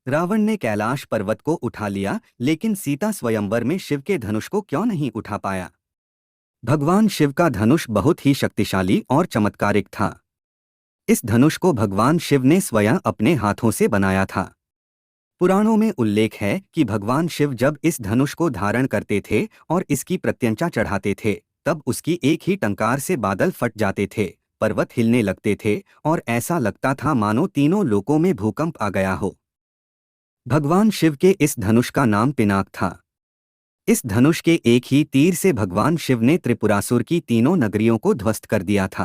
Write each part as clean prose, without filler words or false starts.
रावण ने कैलाश पर्वत को उठा लिया, लेकिन सीता स्वयंवर में शिव के धनुष को क्यों नहीं उठा पाया? भगवान शिव का धनुष बहुत ही शक्तिशाली और चमत्कारिक था। इस धनुष को भगवान शिव ने स्वयं अपने हाथों से बनाया था। पुराणों में उल्लेख है कि भगवान शिव जब इस धनुष को धारण करते थे और इसकी प्रत्यंचा चढ़ाते थे, तब उसकी एक ही टंकार से बादल फट जाते थे, पर्वत हिलने लगते थे और ऐसा लगता था मानो तीनों लोकों में भूकंप आ गया हो। भगवान शिव के इस धनुष का नाम पिनाक था। इस धनुष के एक ही तीर से भगवान शिव ने त्रिपुरासुर की तीनों नगरियों को ध्वस्त कर दिया था।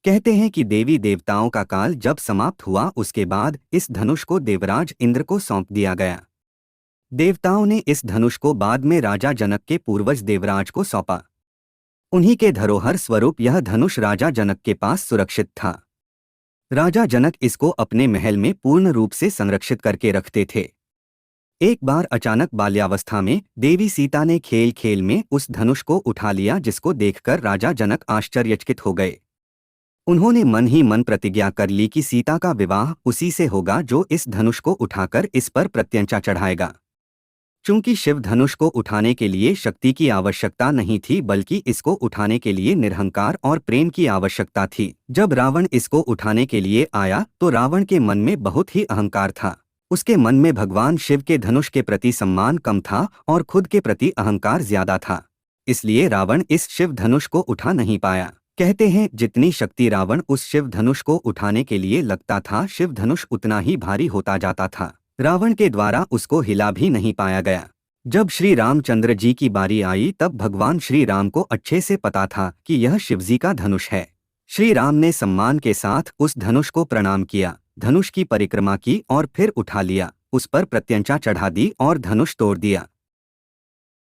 कहते हैं कि देवी देवताओं का काल जब समाप्त हुआ, उसके बाद इस धनुष को देवराज इंद्र को सौंप दिया गया। देवताओं ने इस धनुष को बाद में राजा जनक के पूर्वज देवराज को सौंपा। उन्हीं के धरोहर स्वरूप यह धनुष राजा जनक के पास सुरक्षित था। राजा जनक इसको अपने महल में पूर्ण रूप से संरक्षित करके रखते थे। एक बार अचानक बाल्यावस्था में देवी सीता ने खेल खेल में उस धनुष को उठा लिया, जिसको देखकर राजा जनक आश्चर्यचकित हो गए। उन्होंने मन ही मन प्रतिज्ञा कर ली कि सीता का विवाह उसी से होगा जो इस धनुष को उठाकर इस पर प्रत्यंचा चढ़ाएगा। चूंकि शिव धनुष को उठाने के लिए शक्ति की आवश्यकता नहीं थी, बल्कि इसको उठाने के लिए निरहंकार और प्रेम की आवश्यकता थी। जब रावण इसको उठाने के लिए आया तो रावण के मन में बहुत ही अहंकार था। उसके मन में भगवान शिव के धनुष के प्रति सम्मान कम था और खुद के प्रति अहंकार ज्यादा था। इसलिए रावण इस शिव धनुष को उठा नहीं पाया। कहते हैं जितनी शक्ति रावण उस शिव धनुष को उठाने के लिए लगता था, शिव धनुष उतना ही भारी होता जाता था। रावण के द्वारा उसको हिला भी नहीं पाया गया। जब श्री रामचंद्र जी की बारी आई, तब भगवान श्री राम को अच्छे से पता था कि यह शिवजी का धनुष है। श्री राम ने सम्मान के साथ उस धनुष को प्रणाम किया, धनुष की परिक्रमा की और फिर उठा लिया, उस पर प्रत्यंचा चढ़ा दी और धनुष तोड़ दिया।